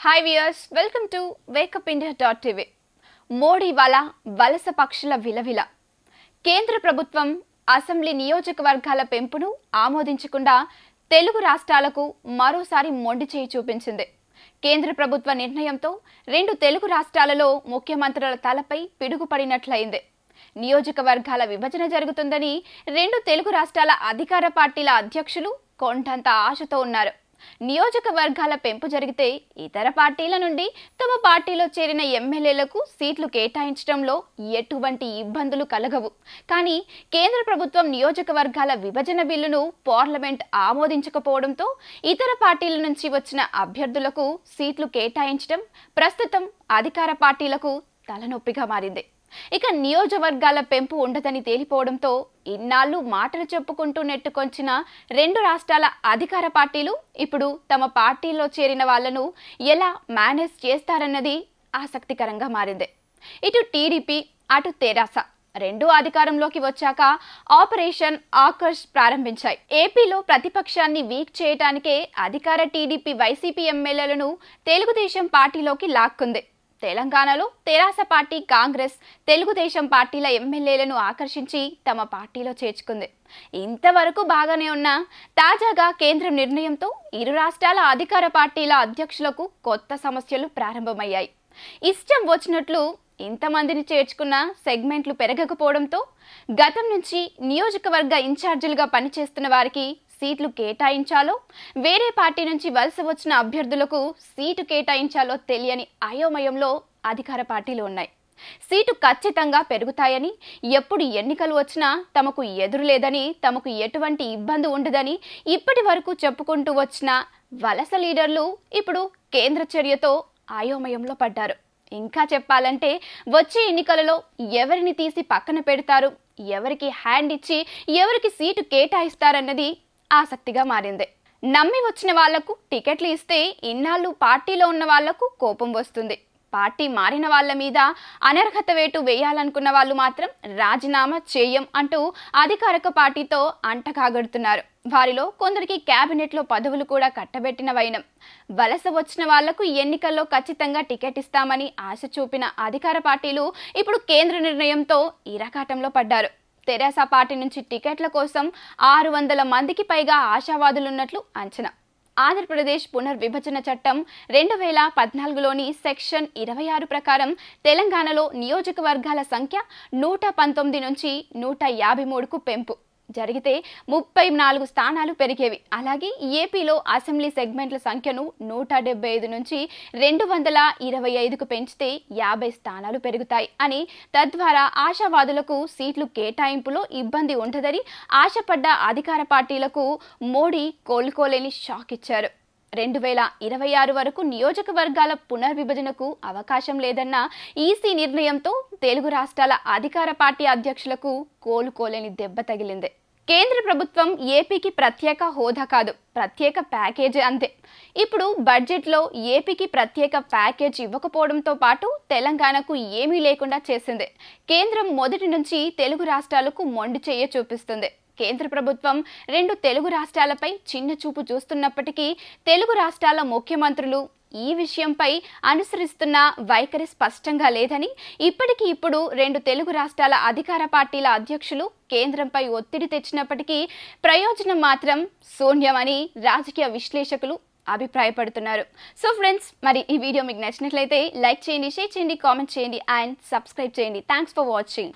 Hi viewers, welcome to wakeup.india.tv. Modi వలస పక్షుల విలవిల. కేంద్ర ప్రభుత్వం అసెంబ్లీ నియోజకవర్గాల పెంపును ఆమోదించకుండా తెలుగు రాష్ట్రాలకు మరోసారి మొండి చేయి చూపించింది. కేంద్ర ప్రభుత్వ నిర్ణయంతో రెండు తెలుగు రాష్ట్రాలలో ముఖ్యమంత్రుల తలపై పిడుగుపడినట్లయింది. నియోజకవర్గాల విభజన జరుగుతుందని రెండు తెలుగు రాష్ట్రాల అధికార పార్టీల అధ్యక్షులు కొండంత ఆశతో ఉన్నారు. నియోజకవర్గాల పెంపు జరిగితే ఇతర పార్టీల నుండి తమ పార్టీలో చేరిన ఎమ్మెల్యేలకు సీట్లు కేటాయించడంలో ఎటువంటి ఇబ్బందులు కలగవు. కానీ కేంద్ర ప్రభుత్వం నియోజకవర్గాల విభజన బిల్లును పార్లమెంట్ ఆమోదించకపోవడంతో ఇతర పార్టీల నుంచి వచ్చిన అభ్యర్థులకు సీట్లు కేటాయించడం ప్రస్తుతం అధికార పార్టీలకు తలనొప్పిగా మారింది. ఇక నియోజకవర్గాల పెంపు ఉండదని తేలిపోవడంతో ఇన్నాళ్ళు మాటలు చెప్పుకుంటూ నెట్టుకొంచిన రెండు రాష్ట్రాల అధికార పార్టీలు ఇప్పుడు తమ పార్టీలో చేరిన వాళ్లను ఎలా మేనేజ్ చేస్తారన్నది ఆసక్తికరంగా మారింది. ఇటు టీడీపీ అటు తెరాస రెండు అధికారంలోకి వచ్చాక ఆపరేషన్ ఆకర్ష్ ప్రారంభించాయి. ఏపీలో ప్రతిపక్షాన్ని వీక్ చేయడానికే అధికార టీడీపీ వైసీపీ ఎమ్మెల్యేలను తెలుగుదేశం పార్టీలోకి లాక్కుంది. తెలంగాణలో తెరాస పార్టీ కాంగ్రెస్ తెలుగుదేశం పార్టీల ఎమ్మెల్యేలను ఆకర్షించి తమ పార్టీలో చేర్చుకుంది. ఇంతవరకు బాగానే ఉన్నా తాజాగా కేంద్రం నిర్ణయంతో ఇరు రాష్ట్రాల అధికార పార్టీల అధ్యక్షులకు కొత్త సమస్యలు ప్రారంభమయ్యాయి. ఇష్టం వచ్చినట్లు ఇంతమందిని చేర్చుకున్న సెగ్మెంట్లు పెరగకపోవడంతో గతం నుంచి నియోజకవర్గ ఇన్ఛార్జీలుగా పనిచేస్తున్న వారికి సీట్లు కేటాయించాలో వేరే పార్టీ నుంచి వలస వచ్చిన అభ్యర్థులకు సీటు కేటాయించాలో తెలియని అయోమయంలో అధికార పార్టీలు ఉన్నాయి. సీటు ఖచ్చితంగా పెరుగుతాయని, ఎప్పుడు ఎన్నికలు వచ్చినా తమకు ఎదురులేదని, తమకు ఎటువంటి ఇబ్బంది ఉండదని ఇప్పటి వరకు చెప్పుకుంటూ వచ్చిన వలస లీడర్లు ఇప్పుడు కేంద్ర చర్యతో అయోమయంలో పడ్డారు. ఇంకా చెప్పాలంటే వచ్చే ఎన్నికలలో ఎవరిని తీసి పక్కన పెడతారు, ఎవరికి హ్యాండ్ ఇచ్చి ఎవరికి సీటు కేటాయిస్తారన్నది ఆసక్తిగా మారింది. నమ్మి వచ్చిన వాళ్లకు టికెట్లు ఇస్తే ఇన్నాళ్ళు పార్టీలో ఉన్న వాళ్లకు కోపం వస్తుంది. పార్టీ మారిన వాళ్ల మీద అనర్హత వేటు వేయాలనుకున్న వాళ్ళు మాత్రం రాజీనామా చేయం అంటూ అధికారిక పార్టీతో అంటకాగడుతున్నారు. వారిలో కొందరికి కేబినెట్లో పదవులు కూడా కట్టబెట్టిన వైనం. వలస వచ్చిన వాళ్లకు ఎన్నికల్లో ఖచ్చితంగా టికెట్ ఇస్తామని ఆశ చూపిన అధికార పార్టీలు ఇప్పుడు కేంద్ర నిర్ణయంతో ఇరకాటంలో పడ్డారు. తెరాస పార్టీ నుంచి టికెట్ల కోసం 600 మందికి పైగా ఆశావాదులున్నట్లు అంచనా. ఆంధ్రప్రదేశ్ పునర్విభజన చట్టం 2014లోని సెక్షన్ 26 ప్రకారం తెలంగాణలో నియోజకవర్గాల సంఖ్య 119 నుంచి 153కు పెంపు జరిగితే 34 స్థానాలు పెరిగేవి. అలాగే ఏపీలో అసెంబ్లీ సెగ్మెంట్ల సంఖ్యను 175 నుంచి 225కు పెంచితే 50 స్థానాలు పెరుగుతాయి అని, తద్వారా ఆశావాదులకు సీట్లు కేటాయింపులో ఇబ్బంది ఉండదని ఆశపడ్డ అధికార పార్టీలకు మోడీ కోలుకోలేని షాక్ ఇచ్చారు. 2026 వరకు నియోజకవర్గాల పునర్విభజనకు అవకాశం లేదన్న ఈసీ నిర్ణయంతో తెలుగు రాష్ట్రాల అధికార పార్టీ అధ్యక్షులకు కోలుకోలేని దెబ్బ తగిలింది. కేంద్ర ప్రభుత్వం ఏపీకి ప్రత్యేక హోదా కాదు, ప్రత్యేక ప్యాకేజీ అంతే. ఇప్పుడు బడ్జెట్లో ఏపీకి ప్రత్యేక ప్యాకేజ్ ఇవ్వకపోవడంతో పాటు తెలంగాణకు ఏమీ లేకుండా చేసింది. కేంద్రం మొదటి నుంచి తెలుగు రాష్ట్రాలకు మొండి చెయ్యి చూపిస్తుంది. కేంద్ర ప్రభుత్వం రెండు తెలుగు రాష్ట్రాలపై చిన్న చూపు చూస్తున్నప్పటికీ తెలుగు రాష్ట్రాల ముఖ్యమంత్రులు ఈ విషయంపై అనుసరిస్తున్న వైఖరి స్పష్టంగా లేదని, ఇప్పటికి ఇప్పుడు రెండు తెలుగు రాష్ట్రాల అధికార పార్టీల అధ్యక్షులు కేంద్రంపై ఒత్తిడి తెచ్చినప్పటికీ ప్రయోజనం మాత్రం శూన్యమని రాజకీయ విశ్లేషకులు అభిప్రాయపడుతున్నారు. సో ఫ్రెండ్స్, మరి ఈ వీడియో మీకు నచ్చినట్లయితే లైక్ చేయండి, షేర్ చేయండి, కామెంట్ చేయండి అండ్ సబ్స్క్రైబ్ చేయండి. Thanks for watching.